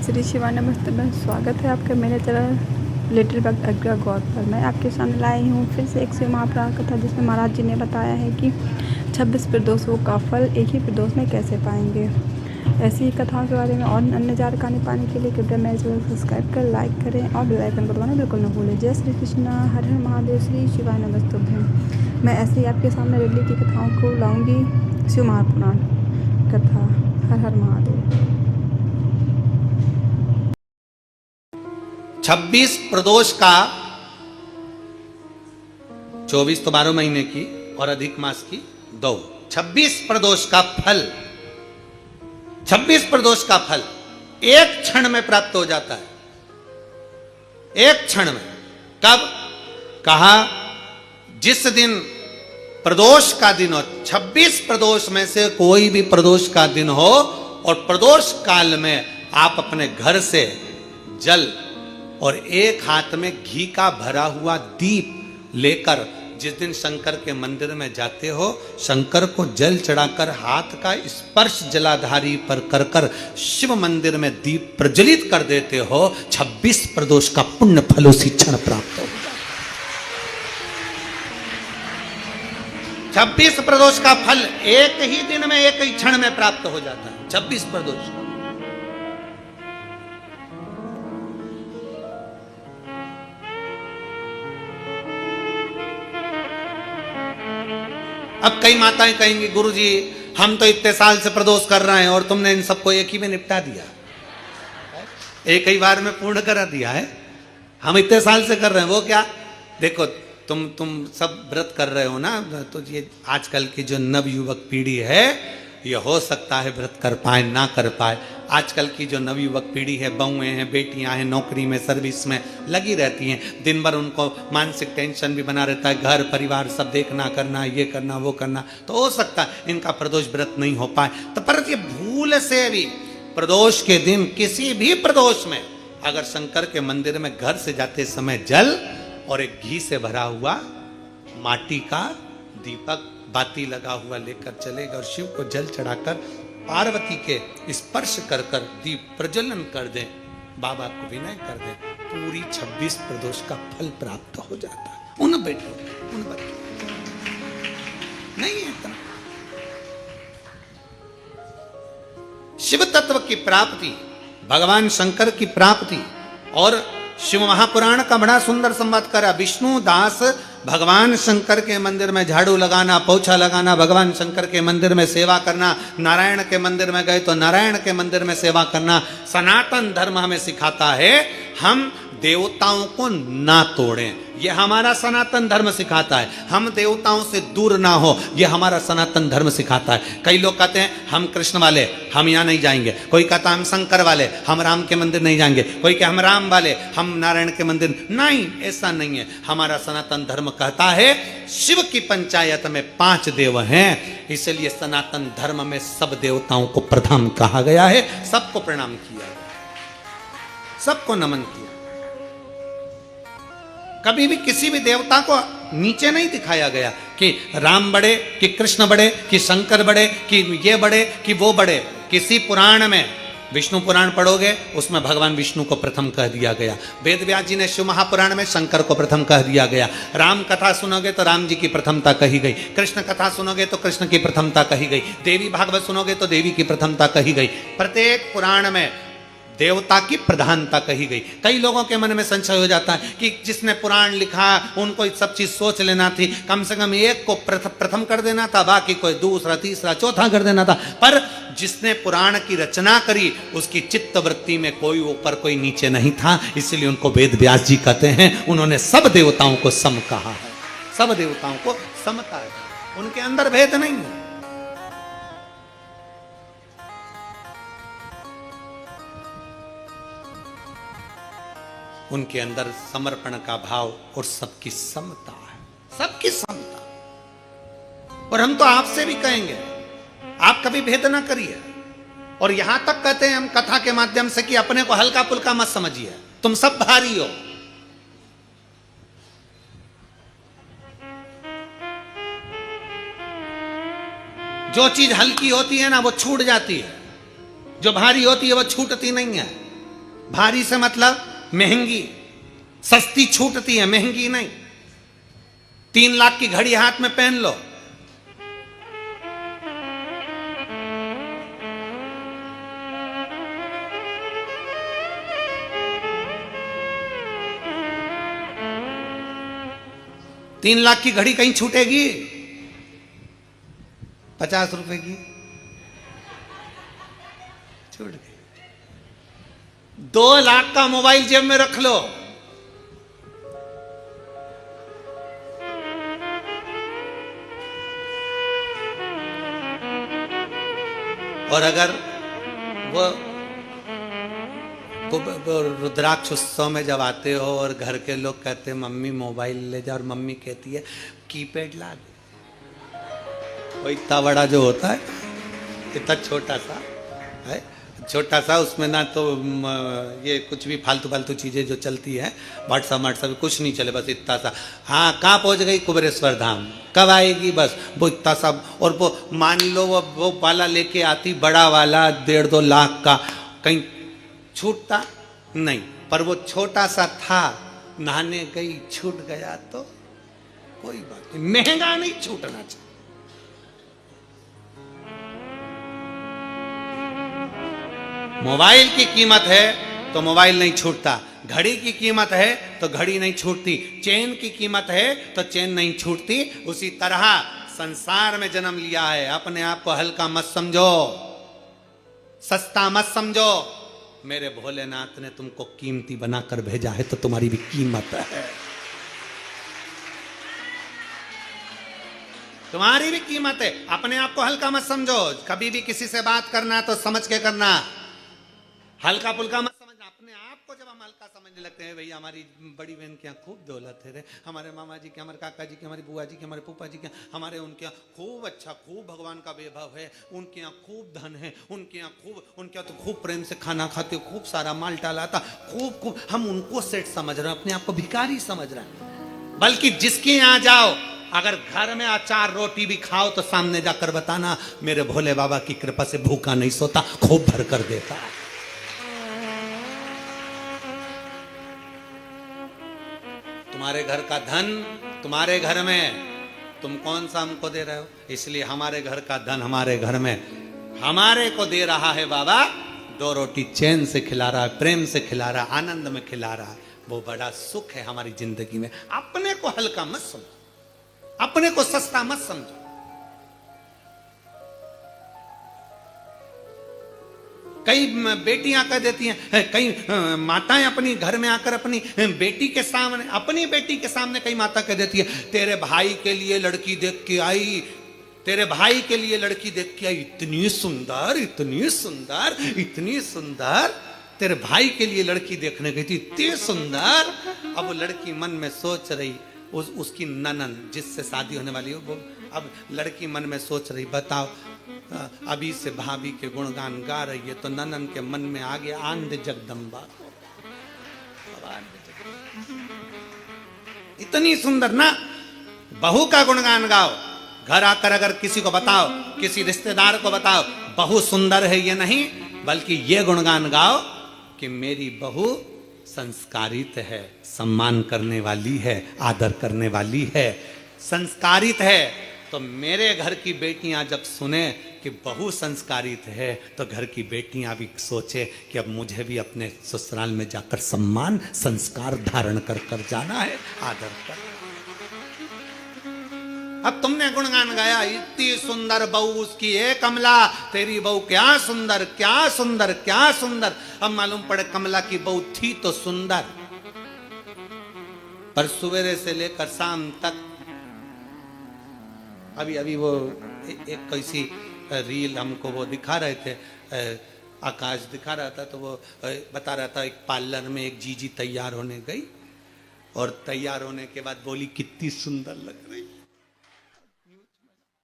श्री शिवाय नमस्ते में स्वागत है आपका मेरे चैनल लिटिल बग अग्रा गौर पर। मैं आपके सामने लाई हूँ फिर से एक शिव महापुराण कथा, जिसमें महाराज जी ने बताया है कि 26 प्रदोषों का फल एक ही प्रदोष में कैसे पाएंगे। ऐसी ही कथाओं के बारे में और अन्य जानकारी पाने के लिए कृपया मेरे चैनल को सब्सक्राइब कर लाइक करें और बेल आइकन को दबाना बिल्कुल न भूलें। जय श्री कृष्ण, हर हर महादेव, श्री शिवाय नमस्तुभ्यं। मैं ऐसे ही आपके सामने रेडली की कथाओं को लाऊंगी। शिव महापुराण कथा। हर हर महादेव। 26 प्रदोष का 24 तो 12 महीने की और अधिक मास की 2 26 प्रदोष का फल 26 प्रदोष का फल एक क्षण में प्राप्त हो जाता है। एक क्षण में। कब? कहा जिस दिन प्रदोष का दिन हो, 26 प्रदोष में से कोई भी प्रदोष का दिन हो और प्रदोष काल में आप अपने घर से जल और एक हाथ में घी का भरा हुआ दीप लेकर जिस दिन शंकर के मंदिर में जाते हो, शंकर को जल चढ़ाकर हाथ का स्पर्श जलाधारी पर कर कर शिव मंदिर में दीप प्रज्वलित कर देते हो, 26 प्रदोष का पुण्य फल उसी क्षण प्राप्त हो जाता है। 26 प्रदोष का फल एक ही दिन में, एक ही क्षण में प्राप्त हो जाता है। 26 प्रदोष। अब कई माताएं कहेंगी, गुरुजी हम तो इतने साल से प्रदोष कर रहे हैं और तुमने इन सबको एक ही में निपटा दिया, एक ही बार में पूर्ण करा दिया है। हम इतने साल से कर रहे हैं, वो क्या? देखो तुम सब व्रत कर रहे हो ना, तो ये आजकल की जो नव युवक पीढ़ी है, ये हो सकता है व्रत कर पाए ना कर पाए। आजकल की जो नवयुवक पीढ़ी है, बहुएं हैं, बेटियां हैं, नौकरी में, सर्विस में लगी रहती हैं, दिन भर उनको मानसिक टेंशन भी बना रहता है, घर परिवार सब देखना करना, ये करना वो करना, तो हो सकता है इनका प्रदोष व्रत नहीं हो पाए। तो पर ये भूल से भी प्रदोष के दिन, किसी भी प्रदोष में अगर शंकर के मंदिर में घर से जाते समय जल और एक घी से भरा हुआ माटी का दीपक बाती लगा हुआ लेकर चलेगा और शिव को जल चढ़ाकर पार्वती के स्पर्श कर कर दीप प्रज्वलन कर दें, बाबा को विनय कर दें, पूरी 26 प्रदोष का फल प्राप्त हो जाता है। उन बेटों उन बच्चों नहीं है इतना। शिव तत्व की प्राप्ति, भगवान शंकर की प्राप्ति। और शिव महापुराण का बड़ा सुंदर संवाद करा। विष्णु दास भगवान शंकर के मंदिर में झाड़ू लगाना, पोछा लगाना, भगवान शंकर के मंदिर में सेवा करना, नारायण के मंदिर में गए तो नारायण के मंदिर में सेवा करना। सनातन धर्म हमें सिखाता है हम देवताओं को ना तोड़ें, ये हमारा सनातन धर्म सिखाता है। हम देवताओं से दूर ना हो, ये हमारा सनातन धर्म सिखाता है। कई लोग कहते हैं हम कृष्ण वाले, हम यहाँ नहीं जाएंगे। कोई कहता हम शंकर वाले, हम राम के मंदिर नहीं जाएंगे। कोई कहता हम राम वाले, हम नारायण के मंदिर। नहीं, ऐसा नहीं है। हमारा सनातन धर्म कहता है शिव की पंचायत में 5 देव हैं, इसलिए सनातन धर्म में सब देवताओं को प्रधान कहा गया है। सबको प्रणाम किया, सबको नमन किया। कभी भी किसी भी देवता को नीचे नहीं दिखाया गया कि राम बड़े, कि कृष्ण बड़े, कि शंकर बड़े, कि ये बड़े, कि वो बड़े। किसी पुराण में, विष्णु पुराण पढ़ोगे उसमें भगवान विष्णु को प्रथम कह दिया गया। वेद व्यास जी ने शिव महापुराण में शंकर को प्रथम कह दिया गया। राम कथा सुनोगे तो राम जी की प्रथमता कही गई। कृष्ण कथा सुनोगे तो कृष्ण की प्रथमता कही गई। देवी भागवत सुनोगे तो देवी की प्रथमता कही गई। प्रत्येक पुराण में देवता की प्रधानता कही गई। कई लोगों के मन में संशय हो जाता है कि जिसने पुराण लिखा उनको सब चीज सोच लेना थी, कम से कम एक को प्रथम कर देना था, बाकी कोई दूसरा तीसरा चौथा कर देना था। पर जिसने पुराण की रचना करी उसकी चित्त वृत्ति में कोई ऊपर कोई नीचे नहीं था, इसलिए उनको वेद व्यास जी कहते हैं। उन्होंने सब देवताओं को सम कहा है, सब देवताओं को समता है, उनके अंदर भेद नहीं है। उनके अंदर समर्पण का भाव और सबकी समता है, सबकी समता। और हम तो आपसे भी कहेंगे आप कभी भेद ना करिए। और यहां तक कहते हैं हम कथा के माध्यम से कि अपने को हल्का पुल्का मत समझिए, तुम सब भारी हो। जो चीज हल्की होती है ना वो छूट जाती है, जो भारी होती है वो छूटती नहीं है। भारी से मतलब महंगी, सस्ती छूटती है, महंगी नहीं। 3 लाख की घड़ी हाथ में पहन लो, तीन लाख की घड़ी कहीं छूटेगी? 50 रुपए की छूट गई। 2 लाख का मोबाइल जेब में रख लो, और अगर वो रुद्राक्ष उत्सव में जब आते हो और घर के लोग कहते हैं मम्मी मोबाइल ले जा, और मम्मी कहती है कीपैड ला दे, वो इतना बड़ा जो होता है, इतना छोटा सा है, छोटा सा, उसमें ना तो ये कुछ भी फालतू फालतू चीजें जो चलती है, व्हाट्सअप कुछ नहीं चले, बस इतना सा। हाँ, कहाँ पहुंच गई? कुबेरेश्वर धाम। कब आएगी? बस वो इतना सा। और वो मान लो वो वाला लेके आती, बड़ा वाला 1.5-2 लाख का, कहीं छूटता नहीं। पर वो छोटा सा था, नहाने गई छूट गया तो कोई बात नहीं, महंगा नहीं छूटना चाहिए। मोबाइल की कीमत है तो मोबाइल नहीं छूटता, घड़ी की कीमत है तो घड़ी नहीं छूटती, चेन की कीमत है तो चेन नहीं छूटती। उसी तरह संसार में जन्म लिया है, अपने आप को हल्का मत समझो, सस्ता मत समझो। मेरे भोलेनाथ ने तुमको कीमती बनाकर भेजा है तो तुम्हारी भी कीमत है, तुम्हारी भी कीमत है। अपने आप को हल्का मत समझो, कभी भी किसी से बात करना तो समझ के करना, हल्का फुल्का मत समझना। अपने आप को जब हम हल्का समझने लगते हैं, भैया हमारी बड़ी बहन के यहाँ खूब दौलत है रे, हमारे मामा जी के, हमारे काका जी के, हमारी बुआ जी के, हमारे फूफा जी के, हमारे उनके यहाँ खूब अच्छा, खूब भगवान का वैभव है, उनके यहाँ खूब धन है, उनके यहाँ खूब, उनके यहाँ तो खूब प्रेम से खाना खाते, खूब सारा माल टालाता, खूब खूब। हम उनको सेठ समझ रहे हैं, अपने आप को भिखारी समझ रहे हैं। बल्कि जिसके यहाँ जाओ, अगर घर में अचार रोटी भी खाओ तो सामने जाकर बताना मेरे भोले बाबा की कृपा से भूखा नहीं सोता, खूब भर कर देता है। तुम्हारे घर का धन तुम्हारे घर में, तुम कौन सा हमको दे रहे हो? इसलिए हमारे घर का धन हमारे घर में हमारे को दे रहा है बाबा, 2 रोटी चैन से खिला रहा है, प्रेम से खिला रहा है, आनंद में खिला रहा है, वो बड़ा सुख है हमारी जिंदगी में। अपने को हल्का मत समझो, अपने को सस्ता मत समझो। कई बेटियां कह देती हैं, कई माताएं अपनी घर में आकर अपनी बेटी के सामने, अपनी बेटी के सामने कई माता कह देती है, तेरे भाई के लिए लड़की देख के आई, तेरे भाई के लिए लड़की देख के आई, इतनी सुंदर, इतनी सुंदर, इतनी सुंदर, तेरे भाई के लिए लड़की देखने गई थी, इतनी सुंदर। अब वो लड़की मन में सोच रही, उसकी ननन जिससे शादी होने वाली हो, वो अब लड़की मन में सोच रही, बताओ अभी से भाभी के गुणगान गा रही है तो ननन के मन में आ गया आनंद जगदम्बा, इतनी सुंदर ना, बहू का गुणगान गाओ। घर आकर अगर किसी को बताओ, किसी रिश्तेदार को बताओ बहू सुंदर है, ये नहीं, बल्कि ये गुणगान गाओ कि मेरी बहू संस्कारित है, सम्मान करने वाली है, आदर करने वाली है, संस्कारित है। तो मेरे घर की बेटियां जब सुने कि बहू संस्कारित है तो घर की बेटियां भी सोचे कि अब मुझे भी अपने ससुराल में जाकर सम्मान संस्कार धारण कर कर जाना है, आदर कर। अब तुमने गुणगान गाया, इतनी सुंदर बहू उसकी है कमला, तेरी बहू क्या सुंदर, क्या सुंदर, क्या सुंदर। अब मालूम पड़े कमला की बहू थी तो सुंदर, पर सवेरे से लेकर शाम तक, अभी अभी वो एक कैसी रील हमको वो दिखा रहे थे, आकाश दिखा रहा था, तो वो बता रहा था एक पार्लर में एक जीजी तैयार होने गई और तैयार होने के बाद बोली कितनी सुंदर लग रही,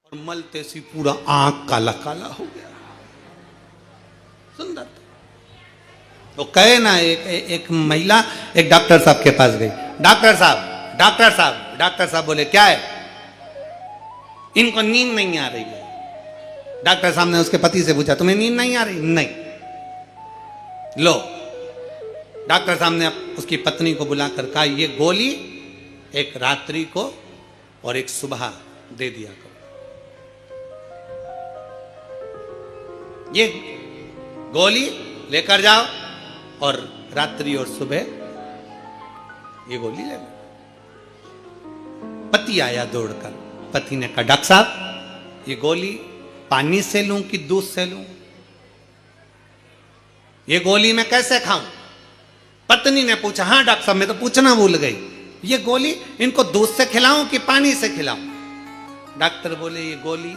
और मलते सी पूरा आंख काला काला हो गया, सुंदर। तो कहे ना, एक महिला एक डॉक्टर साहब के पास गई, डॉक्टर साहब, डॉक्टर साहब, डॉक्टर साहब बोले क्या है? इनको नींद नहीं आ रही है। डॉक्टर साहब ने उसके पति से पूछा तुम्हें नींद नहीं आ रही? नहीं। लो डॉक्टर साहब ने उसकी पत्नी को बुलाकर कहा, ये गोली एक रात्रि को और एक सुबह दे दिया करो। ये गोली लेकर जाओ और रात्रि और सुबह ये गोली ले लो। पति आया दौड़कर। पति ने कहा, डॉक्टर साहब ये गोली पानी से लूं कि दूध से लूं? ये गोली मैं कैसे खाऊं? पत्नी ने पूछा, हाँ डॉक्टर साहब मैं तो पूछना भूल गई, ये गोली इनको दूध से खिलाऊं कि पानी से खिलाऊं? डॉक्टर बोले, ये गोली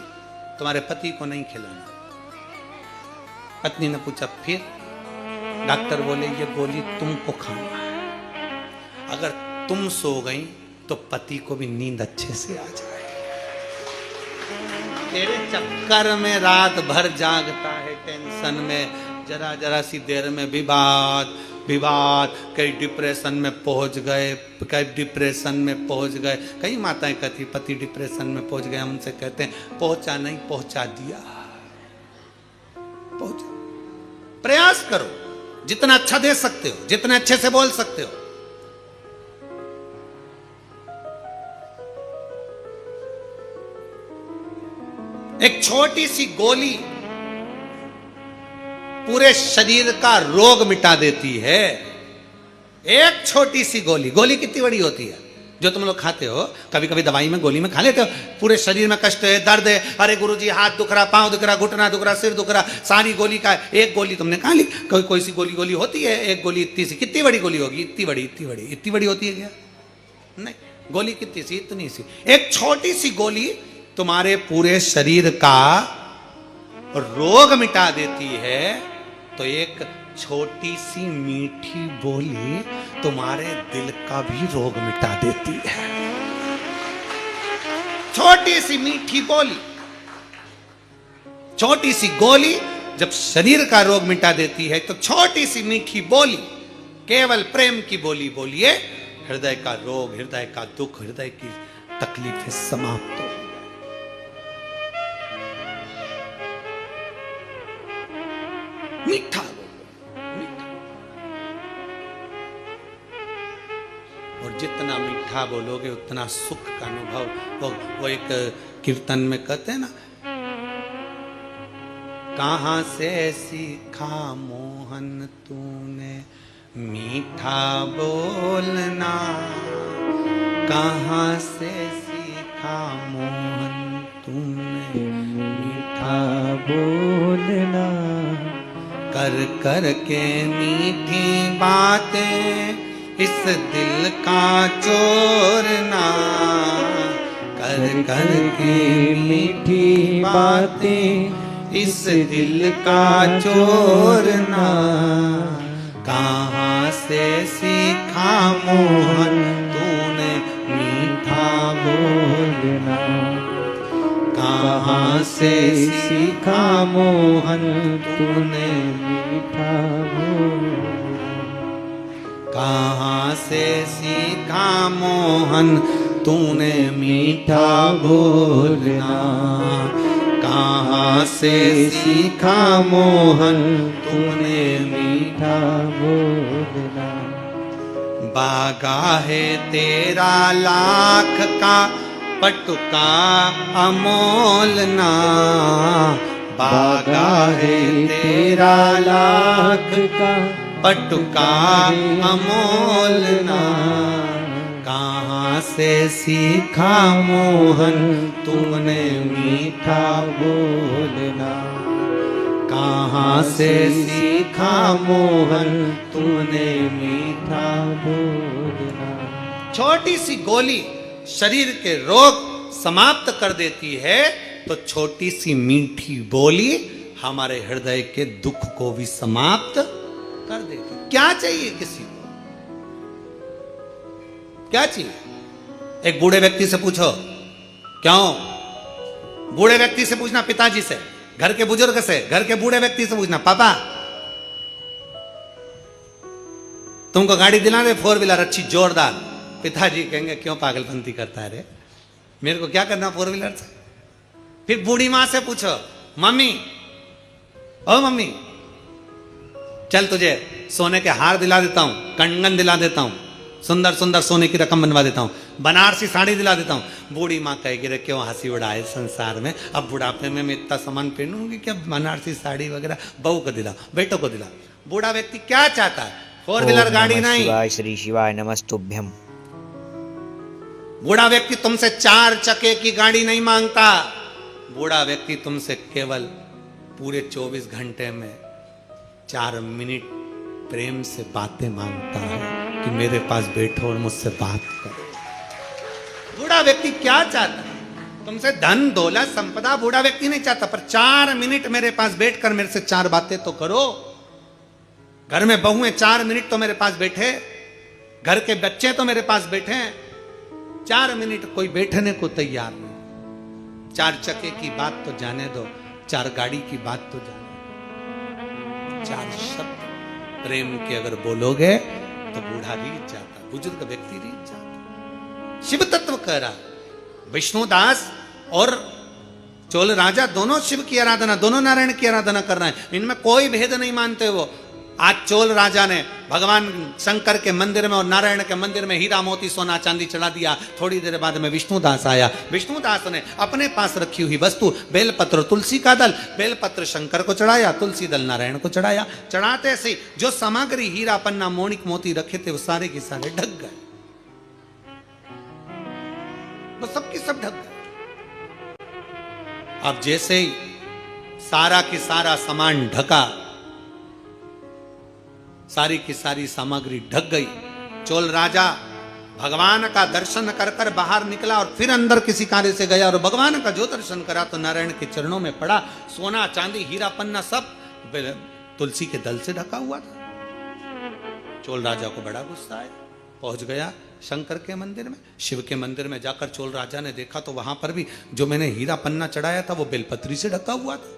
तुम्हारे पति को नहीं खिलाना। पत्नी ने पूछा, फिर? डॉक्टर बोले, ये गोली तुमको खाना है। अगर तुम सो गई तो पति को भी नींद अच्छे से आ जाए। तेरे चक्कर में रात भर जागता है, टेंशन में, जरा जरा सी देर में विवाद विवाद, कई डिप्रेशन में पहुंच गए, कई डिप्रेशन में पहुंच गए। कई माताएं कहती पति डिप्रेशन में पहुंच गए, हमसे कहते हैं पहुंचा नहीं, पहुंचा दिया। पहुंचा। प्रयास करो, जितना अच्छा दे सकते हो, जितने अच्छे से बोल सकते हो। एक छोटी सी गोली पूरे शरीर का रोग मिटा देती है। एक छोटी सी गोली। गोली कितनी बड़ी होती है जो तुम लोग खाते हो? कभी कभी दवाई में गोली में खा लेते हो, पूरे शरीर में कष्ट है, दर्द है, अरे गुरुजी हाथ दुख रहा, पांव दुख रहा, घुटना दुख रहा, सिर दुख रहा, सारी गोली का एक गोली तुमने खा ली। कोई सी गोली गोली होती है, एक गोली इतनी सी। कितनी बड़ी गोली होगी? इतनी बड़ी, इतनी बड़ी, इतनी बड़ी होती है क्या? नहीं, गोली कितनी सी? इतनी सी। एक छोटी सी गोली तुम्हारे पूरे शरीर का रोग मिटा देती है। तो एक छोटी सी मीठी बोली तुम्हारे दिल का भी रोग मिटा देती है। छोटी सी मीठी बोली, छोटी सी गोली जब शरीर का रोग मिटा देती है, तो छोटी सी मीठी बोली, केवल प्रेम की बोली बोलिए, हृदय का रोग, हृदय का दुख, हृदय की तकलीफें समाप्त हो। मीठा बोलो, मीठा। और जितना मीठा बोलोगे उतना सुख का अनुभव। वो एक कीर्तन में कहते हैं ना, कहां से सीखा मोहन तूने मीठा बोलना, कहां से सीखा मोहन तूने मीठा बोलना, कर कर के मीठी बातें इस दिल का चोरना, कर कर के मीठी बातें इस दिल का चोरना, कहाँ से सीखा मोहन तूने मीठा बोलना, कहाँ से सीखा मोहन तूने मीठा बोलना, कहाँ से सीखा मोहन तूने मीठा बोलना, कहाँ से सीखा मोहन तूने मीठा बोलना। बागा है तेरा लाख का पटुका अमोलना, बागा है तेरा लाख का पटुका अमोलना, कहाँ से सीखा मोहन तूने मीठा बोलना, कहाँ से सीखा मोहन तूने मीठा बोलना। छोटी सी गोली शरीर के रोग समाप्त कर देती है, तो छोटी सी मीठी बोली हमारे हृदय के दुख को भी समाप्त कर देती। क्या चाहिए किसी को? क्या चाहिए? एक बूढ़े व्यक्ति से पूछो, क्यों? बूढ़े व्यक्ति से पूछना, पिताजी से, घर के बुजुर्ग से, घर के बूढ़े व्यक्ति से पूछना, पापा तुमको गाड़ी दिला दे 4 व्हीलर अच्छी जोरदार। पिताजी कहेंगे क्यों पागलपंती करता है रे, मेरे को क्या करना 4 व्हीलर से। फिर बूढ़ी मां से पूछो, मम्मी ओ मम्मी चल तुझे सोने के हार दिला देता हूं, कंगन दिला देता हूं, सुंदर सुंदर सोने की रकम बनवा देता हूं, बनारसी साड़ी दिला देता हूं। बूढ़ी माँ कहेगी रे क्यों हंसी उड़ाए संसार में, अब बुढ़ापे में मैं इतना सामान पहनूंगी क्या, बनारसी साड़ी वगैरह बहू को दिला, बेटों को दिला। बूढ़ा व्यक्ति क्या चाहता है, 4 व्हीलर गाड़ी नहीं। शिवाय श्री शिवाय नमस्तुभ्यम। बूढ़ा व्यक्ति तुमसे 4 चक्के की गाड़ी नहीं मांगता। बूढ़ा व्यक्ति तुमसे केवल पूरे 24 घंटे में 4 मिनट प्रेम से बातें मांगता है कि मेरे पास बैठो और मुझसे बात करो। बूढ़ा व्यक्ति क्या चाहता है, तुमसे धन दौलत संपदा बूढ़ा व्यक्ति नहीं चाहता, पर 4 मिनट मेरे पास बैठकर मेरे से 4 बातें तो करो। घर में बहू है, 4 मिनट तो मेरे पास बैठे, घर के बच्चे तो मेरे पास बैठे, 4 मिनट कोई बैठने को तैयार नहीं। 4 चक्के की बात तो जाने दो, 4 गाड़ी की बात तो जाने दो, 4 शब्द प्रेम के अगर बोलोगे तो बूढ़ा रीझ जाता, बुजुर्ग व्यक्ति रीझ जाता। शिव तत्व कह रहा, विष्णुदास और चोल राजा दोनों शिव की आराधना, दोनों नारायण की आराधना कर रहे हैं, इनमें कोई भेद नहीं मानते वो। आज चोल राजा ने भगवान शंकर के मंदिर में और नारायण के मंदिर में हीरा मोती सोना चांदी चढ़ा दिया। थोड़ी देर बाद में विष्णुदास आया, विष्णुदास ने अपने पास रखी हुई वस्तु बेलपत्र तुलसी का दल, बेलपत्र शंकर को चढ़ाया, तुलसी दल नारायण को चढ़ाया। चढ़ाते से जो सामग्री हीरा पन्ना मोनिक मोती रखे थे वो सारे के सारे ढक गए, वो सबके सब ढक गए। अब जैसे ही सारा की सारा सामान ढका, सारी की सारी सामग्री ढक गई, चोल राजा भगवान का दर्शन कर कर बाहर निकला और फिर अंदर किसी कार्य से गया और भगवान का जो दर्शन करा तो नारायण के चरणों में पड़ा। सोना चांदी हीरा पन्ना सब तुलसी के दल से ढका हुआ था। चोल राजा को बड़ा गुस्सा आया, पहुंच गया शंकर के मंदिर में। शिव के मंदिर में जाकर चोल राजा ने देखा तो वहां पर भी जो मैंने हीरा पन्ना चढ़ाया था वो बेलपत्री से ढका हुआ था।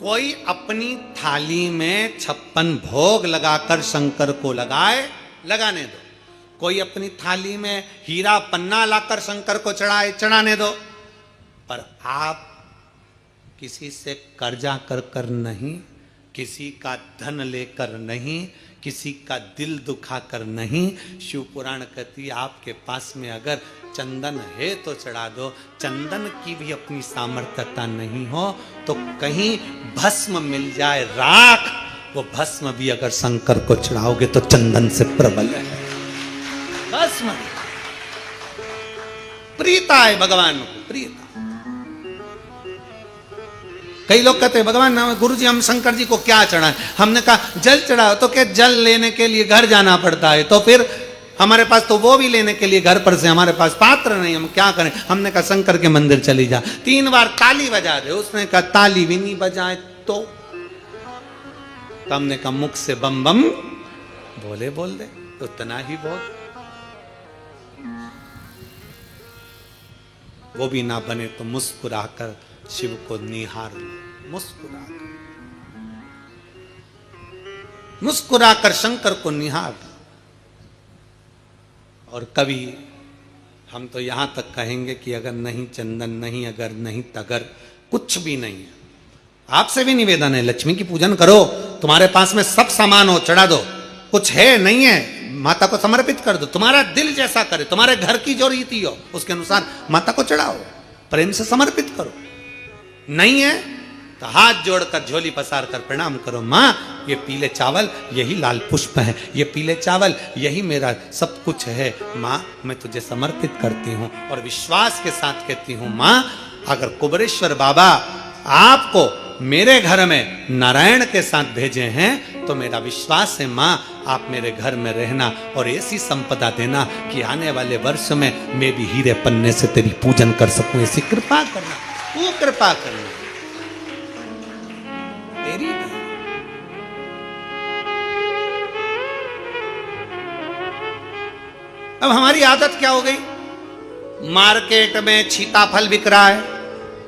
कोई अपनी थाली में 56 भोग लगाकर शंकर को लगाए, लगाने दो। कोई अपनी थाली में हीरा पन्ना लाकर शंकर को चढ़ाए, चढ़ाने दो। पर आप किसी से कर्जा कर कर नहीं, किसी का धन लेकर नहीं, किसी का दिल दुखा कर नहीं। शिव पुराण कहती है आपके पास में अगर चंदन है तो चढ़ा दो, चंदन की भी अपनी सामर्थ्यता नहीं हो तो कहीं भस्म मिल जाए राख, वो भस्म भी अगर शंकर को चढ़ाओगे तो चंदन से प्रबल है। भस्म प्रीता है भगवान को, प्रीता। कई लोग कहते हैं भगवान गुरुजी हम शंकर जी को क्या चढ़ाएं, हमने कहा जल चढ़ाओ, तो क्या जल लेने के लिए घर जाना पड़ता है, तो फिर हमारे पास तो वो भी लेने के लिए घर पर से हमारे पास पात्र नहीं, हम क्या करें। हमने कहा शंकर के मंदिर चली जा, 3 बार ताली बजा दे। उसने कहा ताली भी नहीं बजाए तो हमने कहा मुख से बम बम बोले बोल दे, उतना ही बोल। वो भी ना बने तो मुस्कुराकर शिव को निहार लो, मुस्कुराकर, मुस्कुराकर शंकर को निहार। और कभी हम तो यहां तक कहेंगे कि अगर नहीं चंदन नहीं, अगर नहीं तगर, कुछ भी नहीं है, आपसे भी निवेदन है लक्ष्मी की पूजन करो, तुम्हारे पास में सब सामान हो चढ़ा दो, कुछ है नहीं है माता को समर्पित कर दो, तुम्हारा दिल जैसा करे, तुम्हारे घर की जो रीति हो उसके अनुसार माता को चढ़ाओ, प्रेम से समर्पित करो। नहीं है तो हाथ जोड़कर झोली पसार कर प्रणाम करो, माँ ये पीले चावल यही लाल पुष्प है, ये पीले चावल यही मेरा सब कुछ है, माँ मैं तुझे समर्पित करती हूँ। और विश्वास के साथ कहती हूँ माँ अगर कुबेरेश्वर बाबा आपको मेरे घर में नारायण के साथ भेजे हैं तो मेरा विश्वास है माँ आप मेरे घर में रहना और ऐसी संपदा देना कि आने वाले वर्ष में मैं भी हीरे पन्ने से तेरी पूजन कर सकूं, ऐसी कृपा करना, तू कृपा करना तेरी। अब हमारी आदत क्या हो गई, मार्केट में सीताफल बिक रहा है,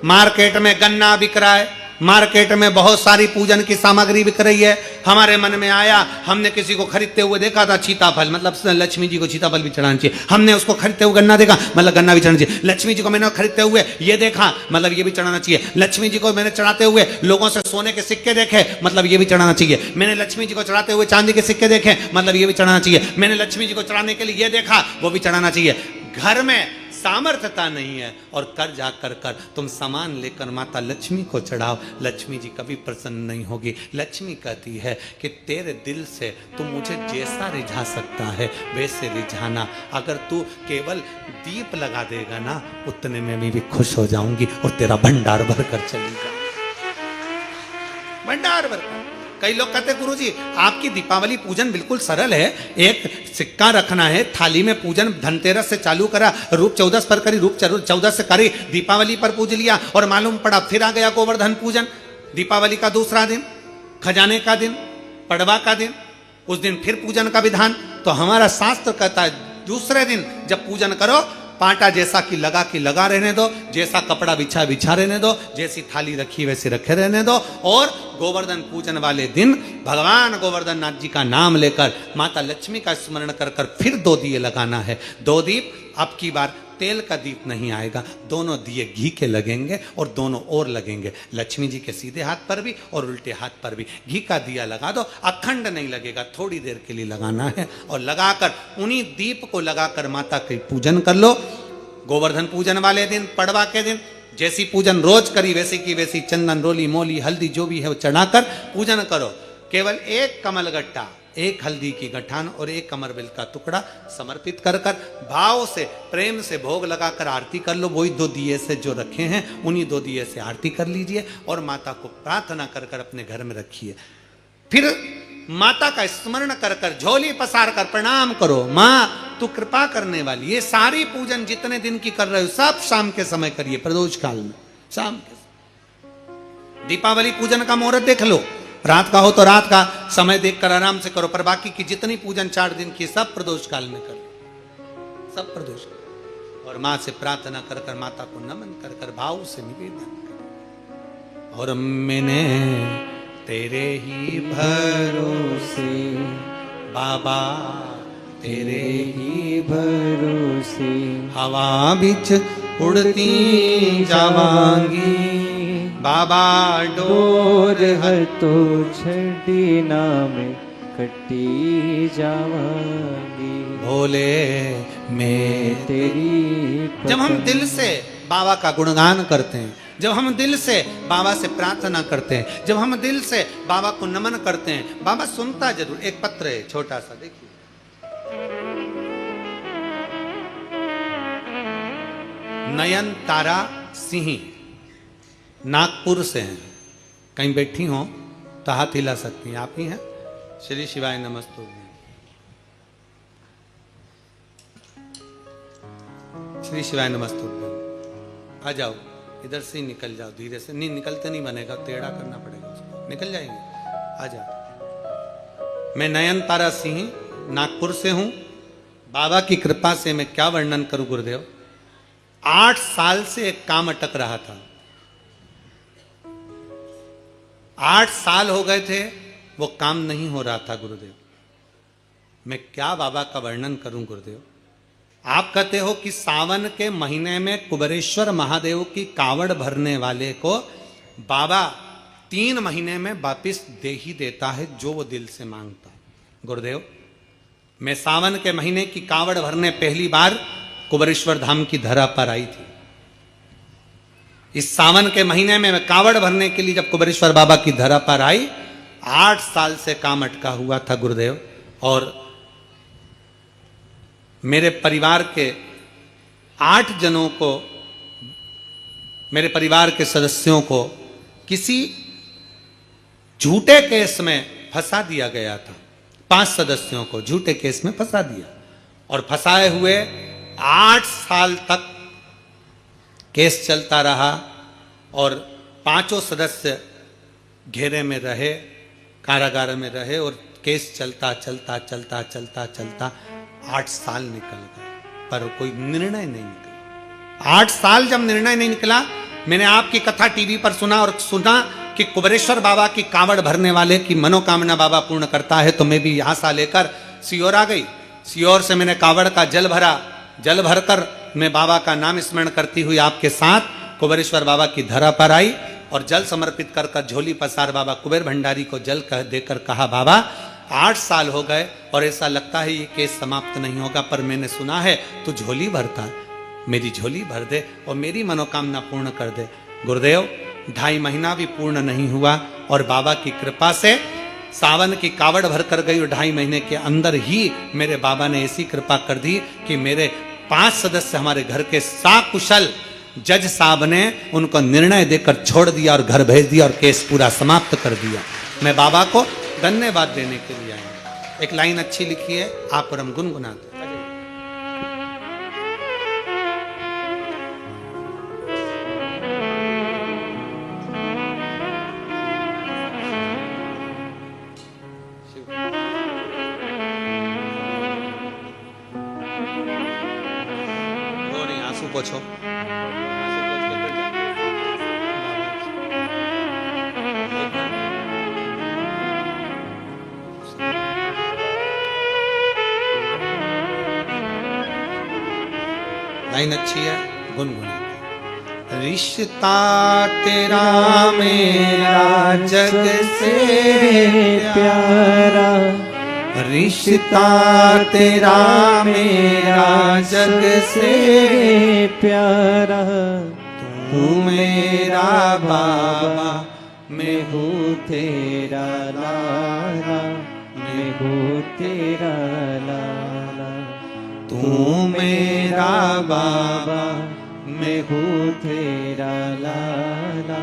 मार्केट में गन्ना बिक रहा है, मार्केट में बहुत सारी पूजन की सामग्री बिक रही है। हमारे मन में आया, हमने किसी को खरीदते हुए देखा था सीताफल, मतलब लक्ष्मी जी को सीताफल भी चढ़ाना चाहिए। हमने उसको खरीदते हुए गन्ना देखा, मतलब गन्ना भी चढ़ाना चाहिए। लक्ष्मी जी को मैंने खरीदते हुए ये देखा, मतलब ये भी चढ़ाना चाहिए। लक्ष्मी जी को मैंने चढ़ाते हुए लोगों से सोने के सिक्के देखे, मतलब ये भी चढ़ाना चाहिए। मैंने लक्ष्मी जी को चढ़ाते हुए चांदी के सिक्के देखे, मतलब ये भी चढ़ाना चाहिए। मैंने लक्ष्मी जी को चढ़ाने के लिए ये देखा, वो भी चढ़ाना चाहिए। घर में सामर्थ्यता नहीं है और कर जाकर कर तुम सामान लेकर माता लक्ष्मी को चढ़ाओ, लक्ष्मी जी कभी प्रसन्न नहीं होगी। लक्ष्मी कहती है कि तेरे दिल से तू मुझे जैसा रिझा सकता है वैसे रिझाना। अगर तू केवल दीप लगा देगा ना, उतने में मैं भी खुश हो जाऊंगी और तेरा भंडार भर कर चली जाऊंगी, भंडार भर कर। कई लोग कहते गुरुजी आपकी दीपावली पूजन बिल्कुल सरल है, एक सिक्का रखना है, थाली में पूजन धनतेरस से चालू करा, रूप 14 पर करी, रूप 14 से करी, दीपावली पर पूज लिया और मालूम पड़ा फिर आ गया गोवर्धन पूजन। दीपावली का दूसरा दिन, खजाने का दिन, पड़वा का दिन, उस दिन फिर पूजन का विधान। तो हमारा शास्त्र कहता है दूसरे दिन जब पूजन करो, पाटा जैसा कि लगा रहने दो, जैसा कपड़ा बिछा रहने दो, जैसी थाली रखी वैसे रखे रहने दो। और गोवर्धन पूजन वाले दिन भगवान गोवर्धन नाथ जी का नाम लेकर माता लक्ष्मी का स्मरण कर कर फिर 2 दिए लगाना है। 2 दीप, अब की बार तेल का दीप नहीं आएगा, दोनों दिए घी के लगेंगे और दोनों ओर लगेंगे, लक्ष्मी जी के सीधे हाथ पर भी और उल्टे हाथ पर भी। घी का दिया लगा दो, अखंड नहीं लगेगा, थोड़ी देर के लिए लगाना है और लगाकर उन्हीं दीप को लगाकर माता के पूजन कर लो। गोवर्धन पूजन वाले दिन, पड़वा के दिन जैसी पूजन रोज करी वैसी की वैसी चंदन, रोली, मोली, हल्दी जो भी है वो चढ़ाकर पूजन करो। केवल एक कमल गट्टा, एक हल्दी की गठान और एक कमरबिल का टुकड़ा समर्पित कर कर भाव से प्रेम से भोग लगाकर आरती कर लो। वही 2 दिए से जो रखे हैं उन्हीं 2 दिए से आरती कर लीजिए और माता को प्रार्थना कर कर अपने घर में रखिए। फिर माता का स्मरण कर कर झोली पसार कर प्रणाम करो, माँ तू कृपा करने वाली। ये सारी पूजन जितने दिन की कर रहे हो सब शाम के समय करिए, प्रदोष काल में शाम के। दीपावली पूजन का मुहूर्त देख लो, रात का हो तो रात का समय देखकर आराम से करो, पर बाकी की जितनी पूजन 4 दिन की सब प्रदोष काल में करो, सब प्रदोष। और माँ से प्रार्थना कर कर माता को नमन कर कर भाव से निवेदन कर। और मैंने तेरे ही भरोसे बाबा, तेरे ही भरोसे हवा बिच उड़ती जावांगी, बाबा डोर हर तो छड़ी नाम कटी जावांगी, भोले मैं तेरी। जब हम दिल से बाबा का गुणगान करते हैं, जब हम दिल से बाबा से प्रार्थना करते हैं, जब हम दिल से बाबा को नमन करते हैं, बाबा सुनता जरूर। एक पत्र है छोटा सा, देखिए। नयन तारा सिंह नागपुर से हैं, कहीं बैठी हो तो हाथ हिला सकती हैं, आप ही हैं। श्री शिवाय नमस्तु। श्री शिवाय नमस्तु। आ जाओ, इधर से ही निकल जाओ, धीरे से। नहीं निकलते नहीं बनेगा, टेढ़ा करना पड़ेगा उसको, निकल जाएंगे। आ जाओ। मैं नयन तारा सिंह नागपुर से हूं। बाबा की कृपा से मैं क्या वर्णन करूं गुरुदेव। 8 साल से एक काम अटक रहा था, 8 साल हो गए थे, वो काम नहीं हो रहा था गुरुदेव। मैं क्या बाबा का वर्णन करूं गुरुदेव। आप कहते हो कि सावन के महीने में कुबेरेश्वर महादेव की कावड़ भरने वाले को बाबा 3 महीने में वापिस दे ही देता है जो वो दिल से मांगता। गुरुदेव, मैं सावन के महीने की कावड़ भरने पहली बार कुबेरेश्वर धाम की धरा पर आई थी। इस सावन के महीने में मैं कावड़ भरने के लिए जब कुबेरेश्वर बाबा की धरा पर आई, 8 साल से काम अटका हुआ था गुरुदेव। और मेरे परिवार के 8 जनों को, मेरे परिवार के सदस्यों को किसी झूठे केस में फंसा दिया गया था। 5 सदस्यों को झूठे केस में फंसा दिया और फंसाए हुए 8 साल तक केस चलता रहा और 5 सदस्य घेरे में रहे, कारागार में रहे और केस चलता चलता चलता चलता चलता 8 साल निकल गए, पर कोई निर्णय नहीं निकला। 8 साल जब निर्णय नहीं निकला, मैंने आपकी कथा टीवी पर सुना और सुना कि कुबेरेश्वर बाबा की कांवड़ भरने वाले की मनोकामना बाबा पूर्ण करता है, तो मैं भी यहाँ सा लेकर सियोर आ गई। सियोर से मैंने कांवड़ का जल भरा। जल भरकर मैं बाबा का नाम स्मरण करती हुई आपके साथ कुबेरेश्वर बाबा की धरा पर आई और जल समर्पित कर कर झोली पसार बाबा कुबेर भंडारी को जल देकर कहा, बाबा 8 साल हो गए और ऐसा लगता है ये केस समाप्त नहीं होगा, पर मैंने सुना है तू झोली भरता, मेरी झोली भर दे और मेरी मनोकामना पूर्ण कर दे। गुरुदेव 2.5 महीना भी पूर्ण नहीं हुआ और बाबा की कृपा से सावन की कावड़ भर कर गई और 2.5 महीने के अंदर ही मेरे बाबा ने ऐसी कृपा कर दी कि मेरे 5 सदस्य हमारे घर के साकुशल जज साहब ने उनको निर्णय देकर छोड़ दिया और घर भेज दिया और केस पूरा समाप्त कर दिया। मैं बाबा को धन्यवाद देने के लिए आया हूं। एक लाइन अच्छी लिखी है, आप और हम गुनगुनाते। आंसू पोछो। लाइन अच्छी है, गुनगुना। रिश्ता तेरा मेरा जग से प्यारा, रिश्ता तेरा मेरा जग से प्यारा, तू मेरा बाबा मैं हूँ तेरा लाला, मैं हूँ तेरा लाला, तू मेरा बाबा मैं हूँ तेरा लाला,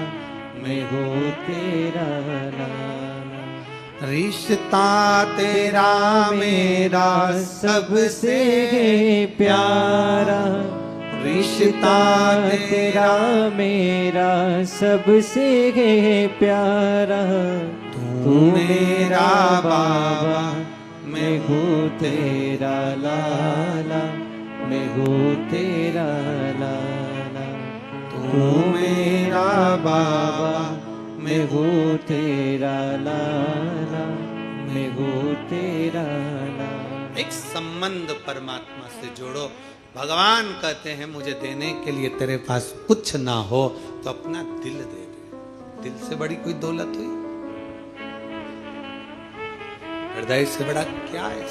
मैं हूँ तेरा लाला। रिश्ता तेरा मेरा सबसे प्यारा, रिश्ता तेरा मेरा सबसे प्यारा, तू मेरा बाबा मैं हूँ तेरा लाला, मैं हूँ तेरा लाला, तू मेरा बाबा मैं हूँ तेरा लाला, मैं हूँ तेरा लाला। एक संबंध परमात्मा से जोड़ो। भगवान कहते हैं मुझे देने के लिए तेरे पास कुछ ना हो तो अपना दिल दे दे। दिल से बड़ी कोई दौलत हुई? हृदय से बड़ा क्या है?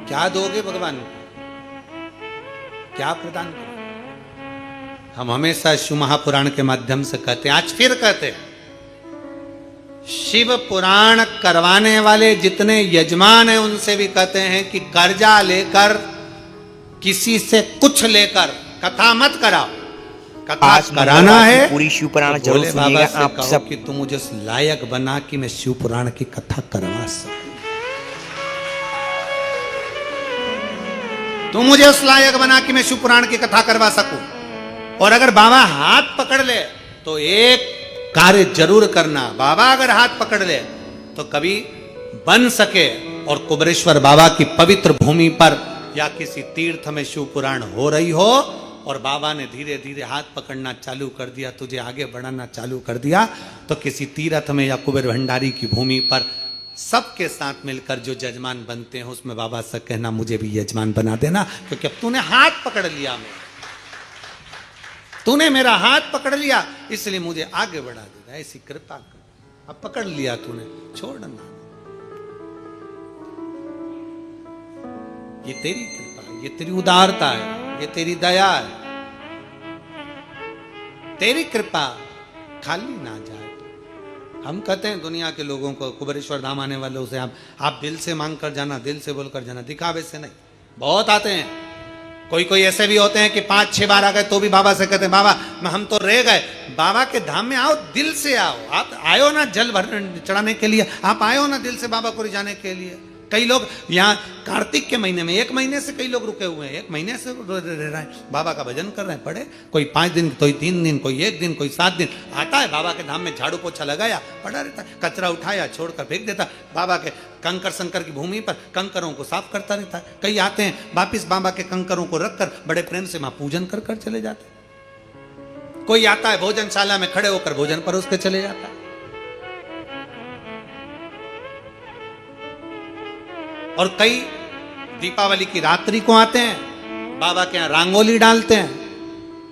क्या दोगे भगवान को? क्या प्रदान करोगे? हम हमेशा शिव महापुराण के माध्यम से कहते हैं, आज फिर कहते हैं, शिव पुराण करवाने वाले जितने यजमान हैं उनसे भी कहते हैं कि कर्जा लेकर किसी से कुछ लेकर कथा मत कराओ। कथा कराना है पूरी शिव पुराण तो जरूर भोले बाबा सुनिएगा से आप कहो सब। कि तुम मुझे उस लायक बना कि मैं शिव पुराण की कथा करवा सकूं। तुम मुझे उस लायक बना कि मैं शिव पुराण की कथा करवा सकूं। और अगर बाबा हाथ पकड़ ले तो एक कार्य जरूर करना। बाबा अगर हाथ पकड़ ले तो कभी बन सके और कुबेरेश्वर बाबा की पवित्र भूमि पर या किसी तीर्थ में शिव पुराण हो रही हो और बाबा ने धीरे धीरे हाथ पकड़ना चालू कर दिया, तुझे आगे बढ़ाना चालू कर दिया, तो किसी तीर्थ में या कुबेर भंडारी की भूमि पर सबके साथ मिलकर जो यजमान बनते हैं उसमें बाबा से कहना मुझे भी यजमान बना देना, क्योंकि अब तूने हाथ पकड़ लिया, तूने मेरा हाथ पकड़ लिया इसलिए मुझे आगे बढ़ा देना, ऐसी कृपा कर। अब पकड़ लिया तूने, छोड़ना। ये तेरी कृपा है, ये तेरी उदारता है, ये तेरी दया है। तेरी कृपा खाली ना जाए। हम कहते हैं दुनिया के लोगों को, कुबेरेश्वर धाम आने वालों से, आप दिल से मांग कर जाना, दिल से बोल कर जाना, दिखावे से नहीं। बहुत आते हैं, कोई कोई ऐसे भी होते हैं कि 5-6 बार आ गए तो भी बाबा से कहते हैं बाबा हम तो रह गए। बाबा के धाम में आओ, दिल से आओ। आप आयो ना जल भर चढ़ाने के लिए, आप आयो ना दिल से बाबा को रिझाने के लिए। कई लोग यहाँ कार्तिक के महीने में 1 महीने से कई लोग रुके हुए हैं, 1 महीने से रह रहे हैं, बाबा का भजन कर रहे हैं। पढ़े, कोई 5 दिन, कोई 3 दिन, कोई 1 दिन, कोई 7 दिन आता है बाबा के धाम में, झाड़ू पोछा लगाया, पड़ा रहता है, कचरा उठाया छोड़कर फेंक देता, बाबा के कंकर शंकर की भूमि पर कंकरों को साफ करता रहता है। कई आते हैं वापिस बाबा के कंकरों को रखकर बड़े प्रेम से वहां पूजन कर कर चले जाते हैं। कोई आता है भोजनशाला में खड़े होकर भोजन परोस के चले जाता है। और कई दीपावली की रात्रि को आते हैं, बाबा के यहाँ रंगोली डालते हैं,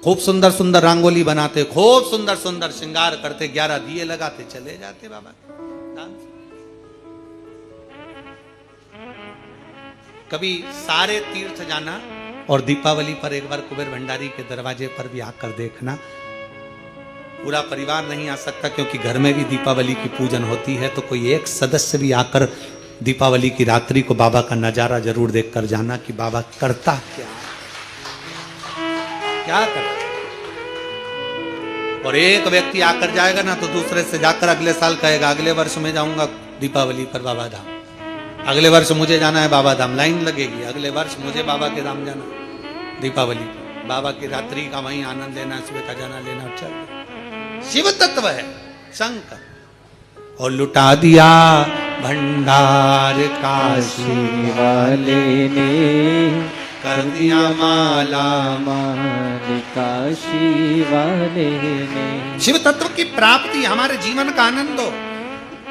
खूब सुंदर सुंदर रंगोली बनाते, खूब सुंदर सुंदर श्रृंगार करते, 11 दिए लगाते, चले जाते बाबा के धाम से। कभी सारे तीर्थ जाना और दीपावली पर एक बार कुबेर भंडारी के दरवाजे पर भी आकर देखना। पूरा परिवार नहीं आ सकता क्योंकि घर में भी दीपावली की पूजन होती है, तो कोई एक सदस्य भी आकर दीपावली की रात्रि को बाबा का नजारा जरूर देखकर जाना कि बाबा करता क्या करता। और एक व्यक्ति आकर जाएगा ना तो दूसरे से जाकर अगले साल कहेगा अगले वर्ष में जाऊंगा दीपावली पर बाबा धाम, अगले वर्ष मुझे जाना है बाबा धाम, लाइन लगेगी, अगले वर्ष मुझे बाबा के धाम जाना, दीपावली बाबा की रात्रि का वहीं आनंद लेना, सुबह का जाना लेना। चल शिव तत्व है शंकर। और लुटा दिया भंडार काशी वाले ने कर दिया माला माल काशी वाले ने। शिव तत्व की प्राप्ति हमारे जीवन का आनंद हो।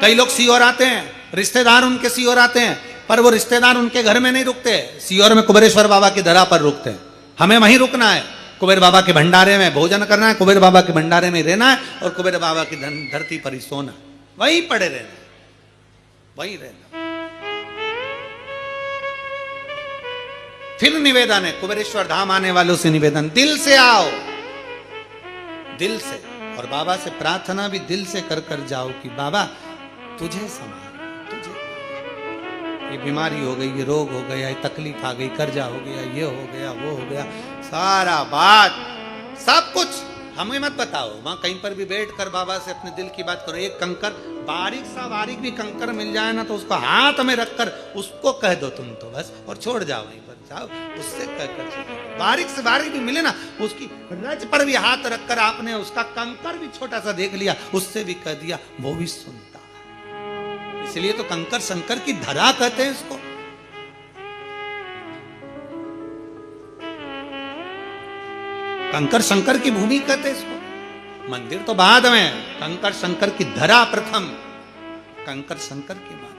कई लोग सीहोर आते हैं, रिश्तेदार उनके सीहोर आते हैं, पर वो रिश्तेदार उनके घर में नहीं रुकते, सीहोर में कुबेरेश्वर बाबा की धरा पर रुकते हैं। हमें वहीं रुकना है, कुबेर बाबा के भंडारे में भोजन करना है, कुबेर बाबा के भंडारे में रहना है और कुबेर बाबा की धरती पर ही सोना, वहीं पड़े रहना, वहीं रहना। फिर निवेदन है, कुबेरेश्वर धाम आने वालों से निवेदन, दिल से आओ, दिल से। और बाबा से प्रार्थना भी दिल से कर कर जाओ कि बाबा तुझे संभाल, तुझे, ये बीमारी हो गई, ये रोग हो गया, ये तकलीफ आ गई, कर्जा हो गया, ये हो गया, वो हो गया, सारा बात सब कुछ हमें मत बताओ। वहां कहीं पर भी बैठ कर बाबा से अपने दिल की बात करो। एक कंकर, बारीक सा बारीक भी कंकर मिल जाए ना तो उसको हाथ में रखकर उसको कह दो तुम तो बस, और छोड़ जाओ वहीं पर, जाओ उससे कहकर। बारीक से बारीक भी मिले ना, उसकी रज पर भी हाथ रखकर आपने उसका कंकर भी छोटा सा देख लिया, उससे भी कह दिया, वो भी सुनता है। इसलिए तो कंकर शंकर की धरा कहते हैं इसको। कंकर शंकर की भूमि कहते इसको। मंदिर तो बाद में, कंकर शंकर की धरा प्रथम, कंकर शंकर की मान।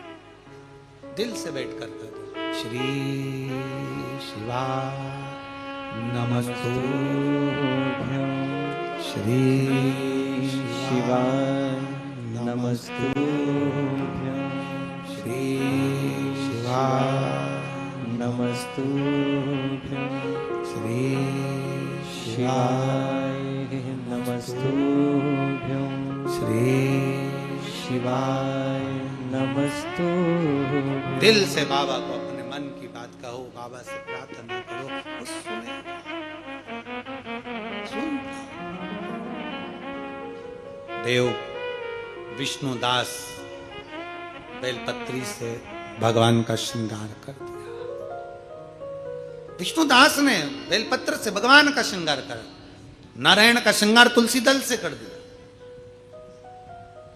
दिल से बैठ कर कह दो, श्री शिवा नमस्तुभ्यं, श्री शिवा नमस्तुभ्यं, श्री शिवा नमस्तुभ्यं, श्री शिवाय नमस्तुभ्यं, श्री शिवाय नमस्तुभ्यं। दिल से बाबा को अपने मन की बात कहो, बाबा से प्रार्थना करो, वो सुने, सुनता। देव विष्णुदास बेलपत्री से भगवान का श्रृंगार कर दिया। विष्णुदास ने बेलपत्र से भगवान का श्रृंगार करा। नारायण का श्रृंगार तुलसी दल से कर दिया।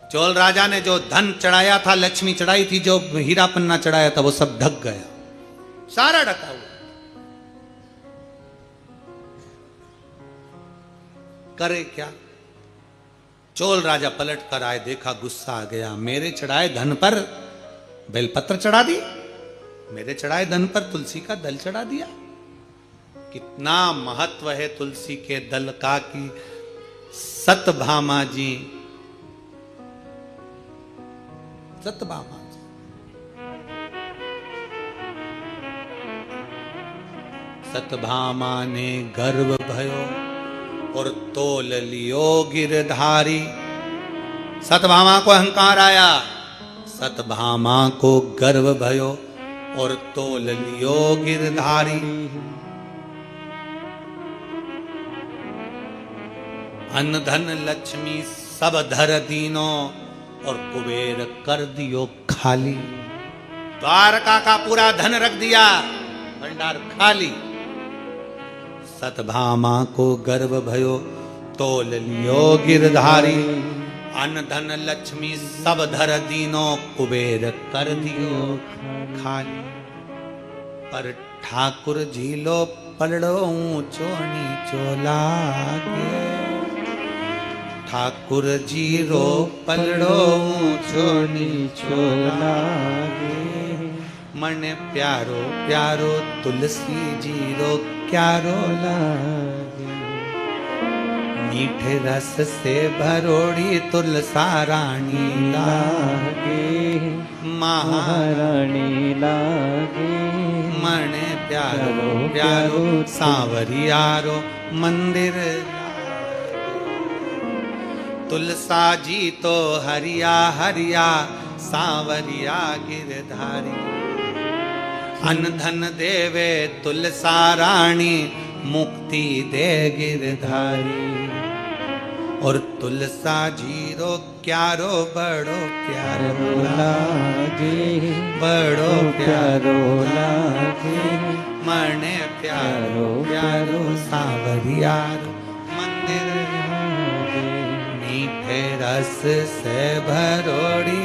चोल राजा ने जो धन चढ़ाया था, लक्ष्मी चढ़ाई थी, जो हीरा पन्ना चढ़ाया था, वो सब ढक गया, सारा ढका हुआ। करे क्या? चोल राजा पलट कर आए, देखा, गुस्सा आ गया। मेरे चढ़ाए धन पर बेलपत्र चढ़ा दी, मेरे चढ़ाए धन पर तुलसी का दल चढ़ा दिया। कितना महत्व है तुलसी के दल का कि सतभामा जी, सतभामा जी सतभामा ने गर्व भयो और तोल लियो गिरधारी। सतभामा को अहंकार आया, सतभामा को गर्व भयो और तोल लियो गिरधारी। अन्न धन लक्ष्मी सब धर दीनो और कुबेर कर दियो खाली। द्वारका का पूरा धन रख दिया, भंडार खाली। सतभामा को गर्व भयो, तोल लियो गिरधारी। अन्न धन लक्ष्मी सब धर दीनो, कुबेर कर दियो खाली। पर ठाकुर झीलो पलड़ो ऊंचो नीचो लागे। ठाकुर जीरो पलड़ो ऊंचो नीचो लागे। मन प्यारो प्यारो तुलसी जीरो क्यारो लागे। मीठे रस से भरोड़ी तुलसा रानी लागे। महारानी लागे। मन प्यारो प्यारो सांवरियारो मंदिर। तुलसा जी तो हरिया हरिया, सांवरिया गिरधारी। अन्न धन देवे तुलसा रानी, मुक्ति दे गिरधारी। और तुलसा जीरो क्यारो बड़ो प्यारो लागे। बड़ो प्यारो लागे। मने प्यारो प्यारो सांवरियारो मंदिर। मीठे रस से भरोड़ी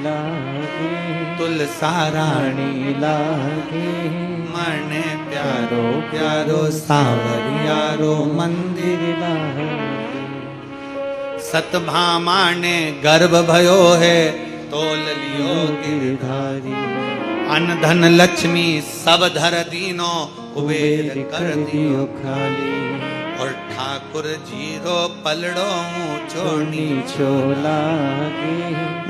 लागे। तुलसा रानी लागे। मने प्यारो प्यारो सांवरियारो मंदिर। सतभामा ने गर्भ भयो है, तोल लियो गिरधारी। अन्न धन लक्ष्मी सब धर दीनो, कुबेर कर दियो खाली। और ठाकुर जीरो पलड़ो ऊंचो नीचो लागे।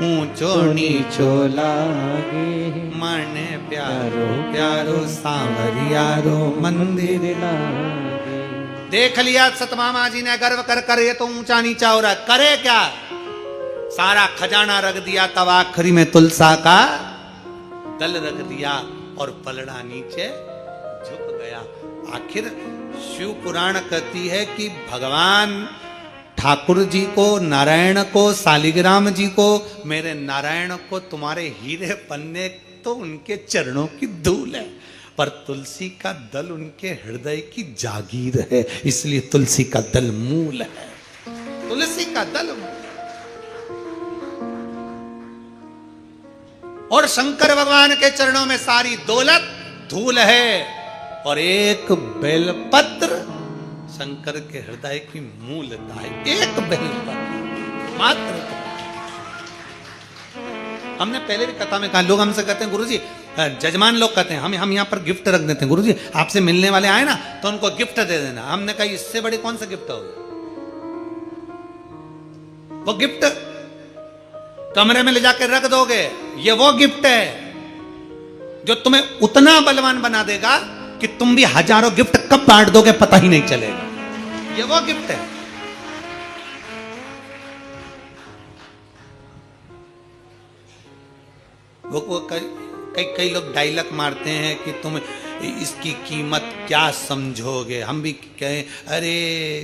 ऊंचो नीचो लागे। मन प्यारो प्यारो सांवरियारो मंदिर लागे। देख लिया सतभामा जी ने गर्व कर कर, ये तो ऊंचा नीचा हो रहा है, करे क्या? सारा खजाना रख दिया, तब आखिरी में तुलसा का दल रख दिया और पलड़ा नीचे झुक गया। आखिर शिव पुराण कहती है कि भगवान ठाकुर जी को, नारायण को, शालिग्राम जी को, मेरे नारायण को तुम्हारे हीरे पन्ने तो उनके चरणों की धूल है, पर तुलसी का दल उनके हृदय की जागीर है, इसलिए तुलसी का दल मूल है। तुलसी का दल और शंकर भगवान के चरणों में सारी दौलत धूल है, और एक बेलपत्र शंकर के हृदय की मूलता है। एक बेलपत्र मात्र। हमने पहले भी कथा में कहा, लोग हमसे कहते हैं गुरुजी, जजमान लोग कहते हैं हम यहाँ पर गिफ्ट रख देते हैं, गुरुजी आपसे मिलने वाले आए ना तो उनको गिफ्ट दे देना। हमने कहा इससे बड़ी कौन सा गिफ्ट होगा? वो गिफ्ट कमरे में ले जाकर रख दोगे, ये वो गिफ्ट है जो तुम्हें उतना बलवान बना देगा कि तुम भी हजारों गिफ्ट कब बांट दोगे पता ही नहीं चलेगा। ये वो गिफ्ट है। वो कई लोग डायलॉग मारते हैं कि तुम इसकी कीमत क्या समझोगे। हम भी कहें, अरे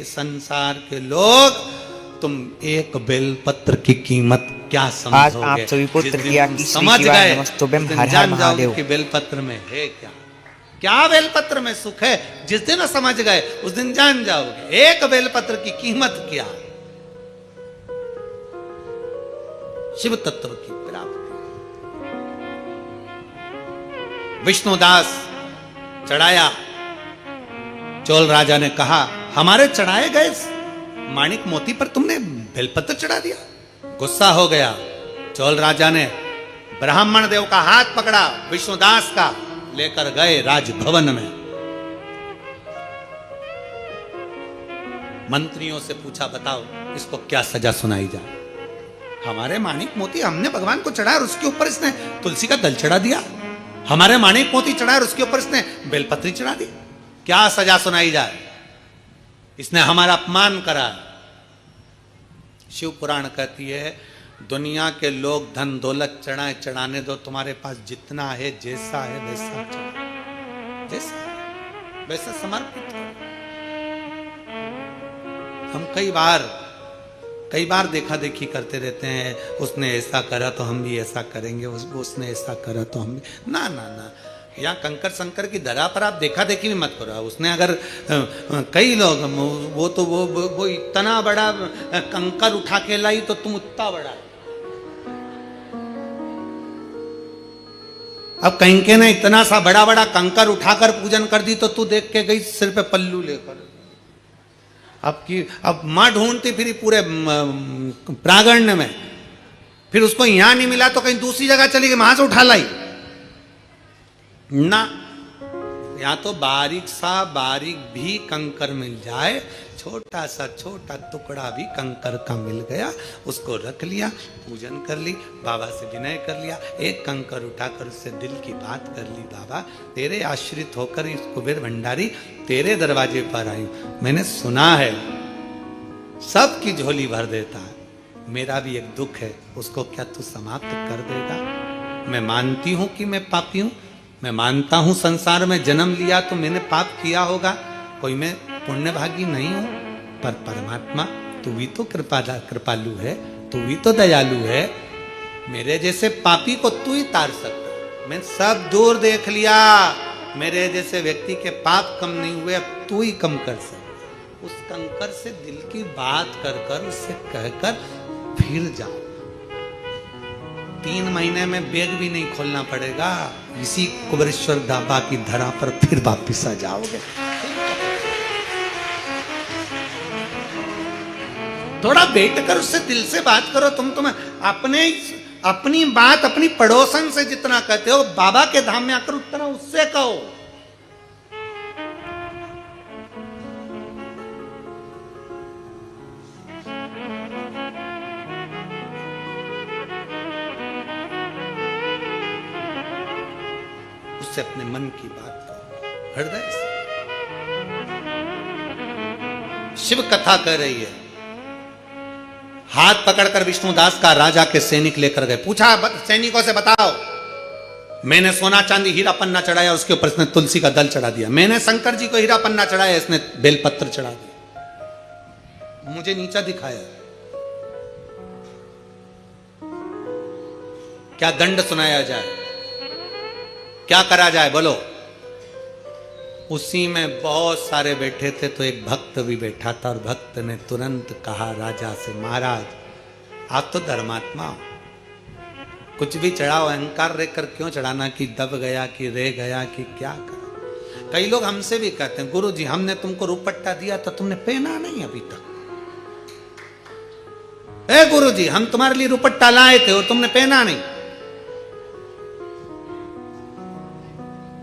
संसार के लोग, तुम एक बेलपत्र की कीमत क्या समझोगे? आज आप सभी को तृतीया की समझ गए, हर हर महादेव। कि बेलपत्र में है क्या, क्या बेलपत्र में सुख है। जिस दिन समझ गए उस दिन जान जाओगे एक बेलपत्र की कीमत क्या। शिव तत्व की प्राप्ति। विष्णुदास चढ़ाया, चोल राजा ने कहा हमारे चढ़ाए गए माणिक मोती पर तुमने बेलपत्र चढ़ा दिया। गुस्सा हो गया। चोल राजा ने ब्राह्मण देव का हाथ पकड़ा, विष्णुदास का, लेकर गए राजभवन में। मंत्रियों से पूछा, बताओ इसको क्या सजा सुनाई जाए। हमारे माणिक मोती हमने भगवान को चढ़ाया और उसके ऊपर इसने तुलसी का दल चढ़ा दिया। हमारे माणिक मोती चढ़ाया और उसके ऊपर इसने बेलपत्री चढ़ा दी। क्या सजा सुनाई जाए? इसने हमारा अपमान करा। शिव पुराण कहती है, दुनिया के लोग धन दौलत चढ़ाए, चढ़ाने दो, तुम्हारे पास जितना है, जैसा है वैसा चढ़ाओ, जैसा है वैसा समर्पित करो। हम कई बार कई बार देखा देखी करते रहते हैं, उसने ऐसा करा तो हम भी ऐसा करेंगे, उसने ऐसा करा तो हम भी। ना ना ना, यहाँ कंकर संकर की दरा पर आप देखा देखी भी मत करो। उसने अगर कई लोग वो इतना बड़ा कंकर उठा के लाई तो तुम उतना बड़ा। अब कहीं के ने इतना सा बड़ा बड़ा कंकर उठाकर पूजन कर दी तो तू देख के गई सिर पे पल्लू लेकर। अब मां ढूंढती फिर पूरे प्रांगण में, फिर उसको यहां नहीं मिला तो कहीं दूसरी जगह चली गई, वहां से उठा लाई ना। या तो बारीक भी कंकर मिल जाए, छोटा सा छोटा टुकड़ा भी कंकर का मिल गया, उसको रख लिया, पूजन कर ली, बाबा से विनय कर लिया, एक कंकर उठाकर उससे दिल की बात कर ली, बाबा तेरे आश्रित होकर इस कुबेर भंडारी तेरे दरवाजे पर आई, मैंने सुना है सबकी झोली भर देता है, मेरा भी एक दुख है, उसको क्या तू समाप्त कर देगा? मैं मानती हूं कि मैं पापी हूं, मैं मानता हूं संसार में जन्म लिया तो मैंने पाप किया होगा, कोई मैं पुण्य भागी नहीं हूं, पर परमात्मा तू भी तो कृपालु है, तू भी तो दयालु है, मेरे जैसे पापी को तू ही तार सकता। मैं सब दूर देख लिया, मेरे जैसे व्यक्ति के पाप कम नहीं हुए, अब तू ही कम कर सकता। उस कंकर से दिल की बात कर कर उससे कहकर फिर जाओ। 3 महीने में बैग भी नहीं खोलना पड़ेगा, इसी कुबेरेश्वर ढाबा की धरा पर फिर वापिस आ जाओगे। थोड़ा बैठ कर उससे दिल से बात करो। तुम अपनी बात अपनी पड़ोसन से जितना कहते हो, बाबा के धाम में आकर उतना उससे कहो। उससे अपने मन की बात कहो, हृदय से। शिव कथा कर रही है, हाथ पकड़कर विष्णुदास का राजा के सैनिक लेकर गए, पूछा सैनिकों से बताओ, मैंने सोना चांदी हीरा पन्ना चढ़ाया, उसके ऊपर इसने तुलसी का दल चढ़ा दिया, मैंने शंकर जी को हीरा पन्ना चढ़ाया, इसने बेलपत्र चढ़ा दिया, मुझे नीचा दिखाया, क्या दंड सुनाया जाए, क्या करा जाए बोलो? उसी में बहुत सारे बैठे थे तो एक भक्त भी बैठा था, और भक्त ने तुरंत कहा राजा से, महाराज आप तो धर्मात्मा हो, कुछ भी चढ़ाओ, अहंकार रहकर क्यों चढ़ाना कि दब गया कि रह गया कि क्या करा। कई लोग हमसे भी कहते हैं, गुरु जी हमने तुमको रुपट्टा दिया तो तुमने पहना नहीं अभी तक। ए गुरु जी हम तुम्हारे लिए रुपट्टा लाए थे और तुमने पहना नहीं।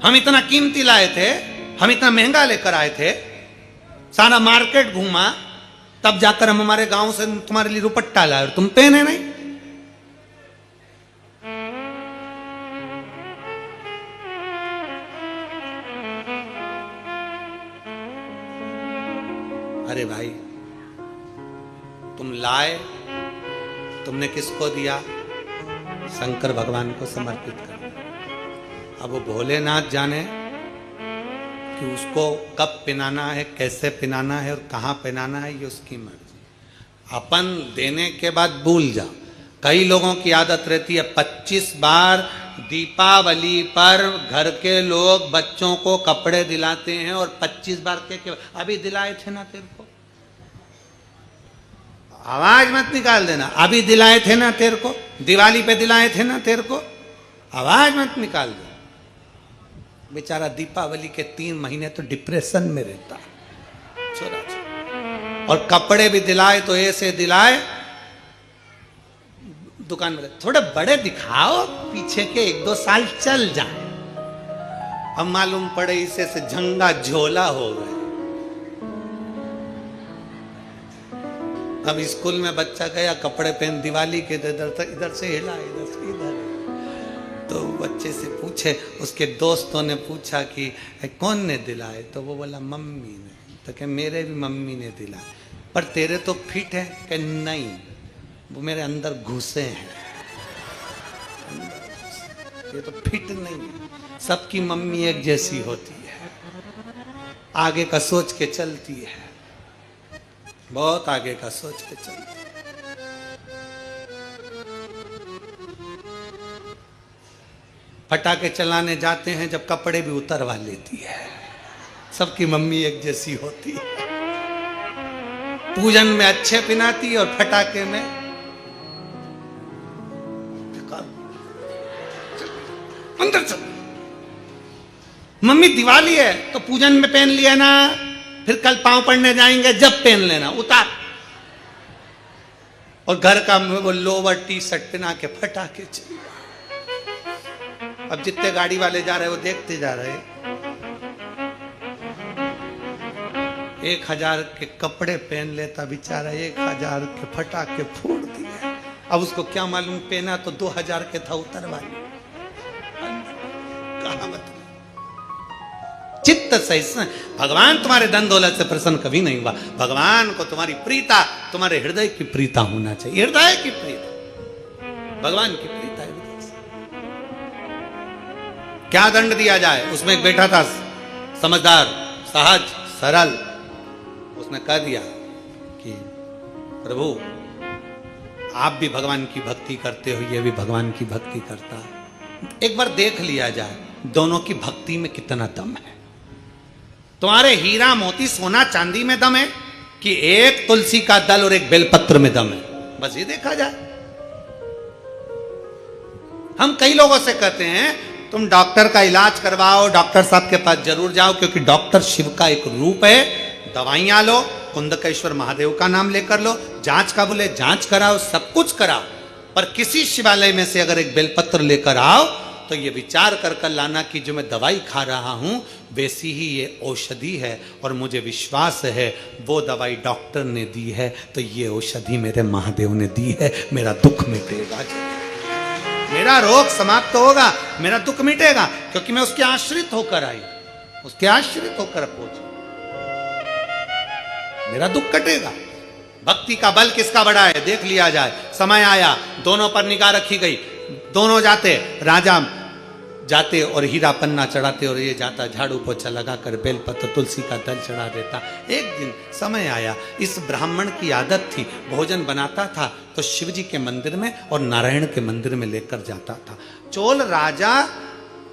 हम इतना कीमती लाए थे, हम इतना महंगा लेकर आए थे, सारा मार्केट घूमा, तब जाकर हम हमारे गांव से तुम्हारे लिए रुपट्टा लाए और तुम पहने नहीं। अरे भाई तुम लाए, तुमने किसको दिया? शंकर भगवान को समर्पित कर। अब वो भोलेनाथ जाने कि उसको कब पिनाना है, कैसे पिनाना है और कहाँ पिनाना है, ये उसकी मर्जी। अपन देने के बाद भूल जा। कई लोगों की आदत रहती है 25 बार दीपावली पर घर के लोग बच्चों को कपड़े दिलाते हैं और 25 बार के अभी दिलाए थे ना तेरे को, आवाज मत निकाल देना, अभी दिलाए थे ना तेरे को, दिवाली पे दिलाए थे ना तेरे को, आवाज मत निकाल दे। बेचारा दीपावली के 3 महीने तो डिप्रेशन में रहता छोरा, और कपड़े भी दिलाए तो ऐसे दिलाए, दुकान में थोड़े बड़े दिखाओ, पीछे के 1-2 साल चल जाए। अब मालूम पड़े इसे से झंगा झोला हो गए। अब स्कूल में बच्चा गया, कपड़े पहन, दिवाली के इधर से हिला, इधर से इधर, तो बच्चे से पूछे, उसके दोस्तों ने पूछा कि कौन ने दिलाए, तो वो बोला मम्मी ने। तो क्या मेरे भी मम्मी ने दिलाए, पर तेरे तो फिट है? कि नहीं, वो मेरे अंदर घुसे हैं, ये तो फिट नहीं है। सबकी मम्मी एक जैसी होती है, आगे का सोच के चलती है, बहुत आगे का सोच के चलती है। पटाखे चलाने जाते हैं जब कपड़े भी उतरवा लेती है। सबकी मम्मी एक जैसी होती है। पूजन में अच्छे पिनाती और फटाके में अंदर चल। मम्मी दिवाली है तो पूजन में पहन लिया ना, फिर कल पांव पड़ने जाएंगे जब पहन लेना, उतार। और घर का वो लोवर टी शर्ट पहना के फटाके चल। अब जितने गाड़ी वाले जा रहे हैं वो देखते जा रहे हैं। 1000 के कपड़े पहन लेता बेचारा, 1000 के फटाके फोड़ दिए। अब उसको क्या मालूम, पहना तो 2000 के था, उतरवा लिया। कहा मतलब चित्त सहिष्णु। भगवान तुम्हारे धन दौलत से प्रसन्न कभी नहीं हुआ। भगवान को तुम्हारी प्रीता, तुम्हारे हृदय की प्रीता होना चाहिए। हृदय की प्रीता, भगवान की प्रीता है। क्या दंड दिया जाए? उसमें एक बैठा था समझदार, सहज, सरल। उसने कह दिया कि प्रभु आप भी भगवान की भक्ति करते हो, ये भी भगवान की भक्ति करता है। एक बार देख लिया जाए दोनों की भक्ति में कितना दम है। तुम्हारे हीरा मोती सोना चांदी में दम है कि एक तुलसी का दल और एक बेलपत्र में दम है? बस ये देखा जाए। हम कई लोगों से कहते हैं तुम डॉक्टर का इलाज करवाओ, डॉक्टर साहब के पास जरूर जाओ, क्योंकि डॉक्टर शिव का एक रूप है। दवाइयां लो, कुंदकेश्वर महादेव का नाम लेकर लो, जांच का बोले जांच कराओ, सब कुछ कराओ। पर किसी शिवालय में से अगर एक बेलपत्र लेकर आओ तो ये विचार कर लाना कि जो मैं दवाई खा रहा हूं वैसी ही ये औषधि है, और मुझे विश्वास है वो दवाई डॉक्टर ने दी है तो ये औषधि मेरे महादेव ने दी है। मेरा दुख मिटेगा, मेरा रोग समाप्त होगा, मेरा दुख मिटेगा, क्योंकि मैं उसके आश्रित होकर आई, उसके आश्रित होकर पहुंची, मेरा दुख कटेगा। भक्ति का बल किसका बड़ा है देख लिया जाए। समय आया, दोनों पर निगाह रखी गई, दोनों जाते, राजा जाते और हीरा पन्ना चढ़ाते और ये जाता झाड़ू पोछा लगाकर बेलपत्र तुलसी का दल चढ़ा देता। एक दिन समय आया, इस ब्राह्मण की आदत थी भोजन बनाता था तो शिव जी के मंदिर में और नारायण के मंदिर में लेकर जाता था। चोल राजा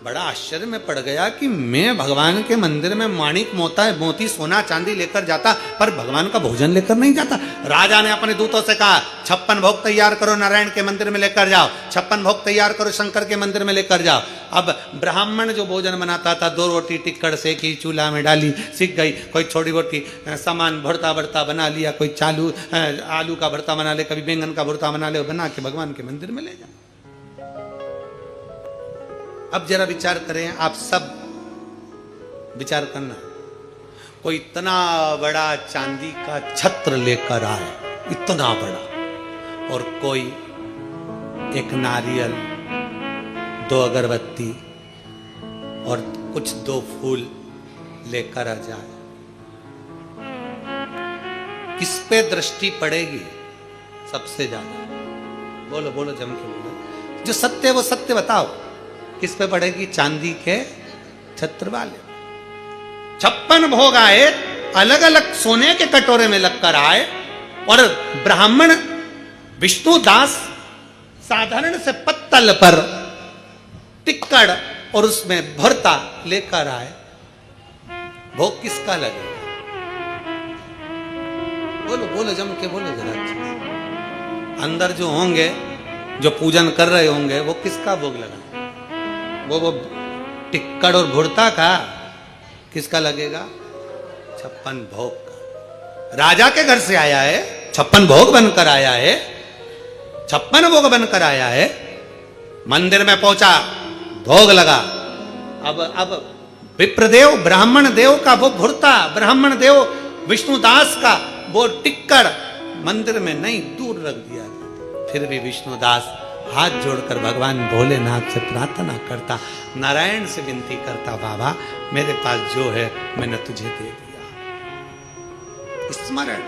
बड़ा आश्चर्य में पड़ गया कि मैं भगवान के मंदिर में माणिक मोती सोना चांदी लेकर जाता, पर भगवान का भोजन लेकर नहीं जाता। राजा ने अपने दूतों से कहा 56 भोग तैयार करो, नारायण के मंदिर में लेकर जाओ, 56 भोग तैयार करो, शंकर के मंदिर में लेकर जाओ। अब ब्राह्मण जो भोजन बनाता था, 2 रोटी टिक्कड़ सेकी, चूल्हा में डाली, सीख गई। कोई छोटी मोटी सामान भरता भरता बना लिया, कोई आलू का भरता बना ले, कभी बैंगन का भरता बना ले, बना के भगवान के मंदिर में ले जाओ। अब जरा विचार करें, आप सब विचार करना, कोई इतना बड़ा चांदी का छत्र लेकर आए, इतना बड़ा, और कोई एक नारियल, 2 अगरबत्ती और कुछ 2 फूल लेकर आ जाए, किस पे दृष्टि पड़ेगी सबसे ज्यादा? बोलो बोलो, जम के बोलो। जो सत्य है वो सत्य बताओ, किस पे पड़ेगी? चांदी के छत्र वाले। 56 भोग आए, अलग अलग सोने के कटोरे में लगकर आए, और ब्राह्मण विष्णुदास साधारण से पत्तल पर टिक्कड़ और उसमें भरता लेकर आए। भोग किसका लगेगा? बोलो बोलो, जम के बोलो जरा। अंदर जो होंगे, जो पूजन कर रहे होंगे, वो किसका भोग लगा? वो टिक्कड़ और भुरता का किसका लगेगा? 56 भोग का। राजा के घर से आया है, 56 भोग बनकर आया है, 56 भोग बनकर आया है, मंदिर में पहुंचा, भोग लगा। अब विप्रदेव ब्राह्मण देव का वो भुरता, ब्राह्मण देव विष्णुदास का वो टिक्कड़ मंदिर में नहीं, दूर रख दिया। फिर भी विष्णुदास हाथ जोड़कर भगवान भोलेनाथ से प्रार्थना करता, नारायण से विनती करता, बाबा मेरे पास जो है मैंने तुझे दे दिया। स्मरण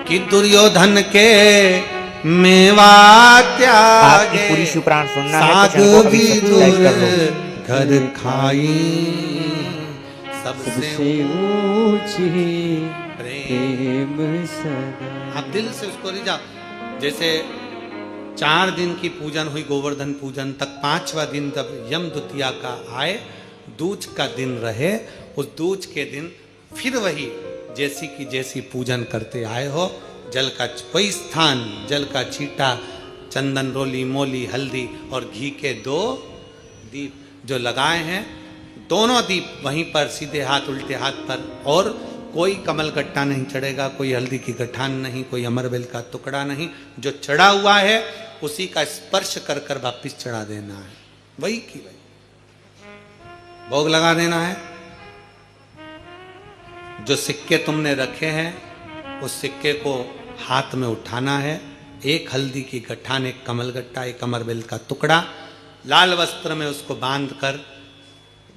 कि दुर्योधन के मेवा त्यागे, पूरी शिवपुराण सुनना है साग तो चैनल को भी सब्सक्राइब कर लो। घर खाई सबसे ऊंची प्रेम। प्रेम सदा। आप दिल से उसको रिझाओ। जैसे 4 दिन की पूजन हुई गोवर्धन पूजन तक, 5वां दिन जब यम द्वितीया का आए, दूज का दिन रहे, उस दूज के दिन फिर वही जैसी की जैसी पूजन करते आए हो, जल का वही स्थान, जल का छींटा, चंदन रोली मोली हल्दी और घी के 2 दीप जो लगाए हैं, दोनों दीप वहीं पर सीधे हाथ उल्टे हाथ पर, और कोई कमल गट्टा नहीं चढ़ेगा, कोई हल्दी की गठान नहीं, कोई अमरबेल का टुकड़ा नहीं, जो चढ़ा हुआ है उसी का स्पर्श कर कर वापिस चढ़ा देना है, वही की वही भोग लगा देना है। जो सिक्के तुमने रखे हैं उस सिक्के को हाथ में उठाना है, एक हल्दी की गठान, एक कमल गट्टा, एक अमरबेल का टुकड़ा, लाल वस्त्र में उसको बांध कर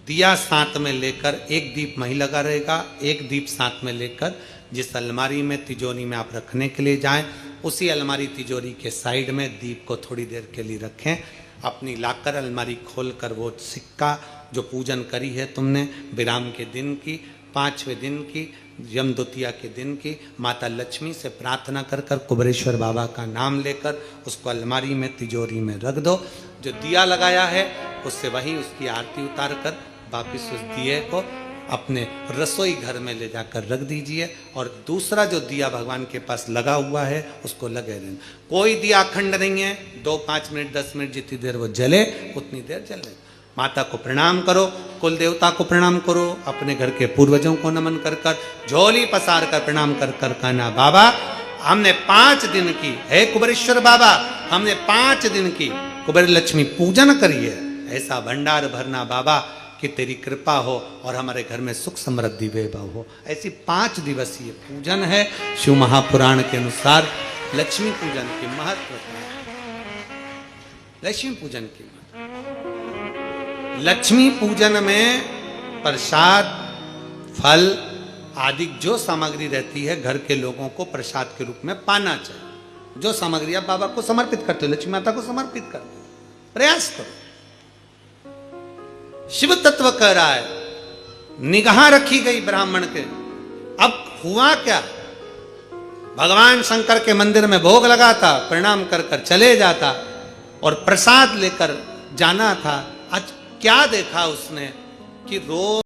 दिया साथ में लेकर, एक दीप वहीं लगा रहेगा, एक दीप साथ में लेकर जिस अलमारी में तिजोरी में आप रखने के लिए जाएं, उसी अलमारी तिजोरी के साइड में दीप को थोड़ी देर के लिए रखें। अपनी लाकर अलमारी खोलकर वो सिक्का जो पूजन करी है तुमने विराम के दिन की, 5वें दिन की, यम द्वितीया के दिन की, माता लक्ष्मी से प्रार्थना कर कर कुबेरेश्वर बाबा का नाम लेकर उसको अलमारी में तिजोरी में रख दो। जो दिया लगाया है उससे वही उसकी आरती उतार कर वापिस उस दिए को अपने रसोई घर में ले जाकर रख दीजिए, और दूसरा जो दिया भगवान के पास लगा हुआ है उसको लगे रहना। कोई दिया अखंड नहीं है, 2, 5 मिनट 10 मिनट जितनी देर वो जले उतनी देर जले। माता को प्रणाम करो, कुल देवता को प्रणाम करो, अपने घर के पूर्वजों को नमन कर कर, झोली पसार कर प्रणाम कर कर कहना, बाबा हमने 5 दिन की, हे कुबेरेश्वर बाबा हमने 5 दिन की कुबेर लक्ष्मी पूजन करी है, ऐसा भंडार भरना बाबा कि तेरी कृपा हो और हमारे घर में सुख समृद्धि वैभव हो। ऐसी 5 दिवसीय पूजन है। शिव महापुराण के अनुसार लक्ष्मी पूजन की महत्व, लक्ष्मी पूजन की लक्ष्मी पूजन में प्रसाद, फल आदि जो सामग्री रहती है घर के लोगों को प्रसाद के रूप में पाना चाहिए। जो सामग्री आप बाबा को समर्पित करते हो, लक्ष्मी माता को समर्पित करते हो, प्रयास करो। शिव तत्व कह रहा है, निगाह रखी गई ब्राह्मण के। अब हुआ क्या, भगवान शंकर के मंदिर में भोग लगाता, प्रणाम कर कर चले जाता और प्रसाद लेकर जाना था। आज क्या देखा उसने कि रोज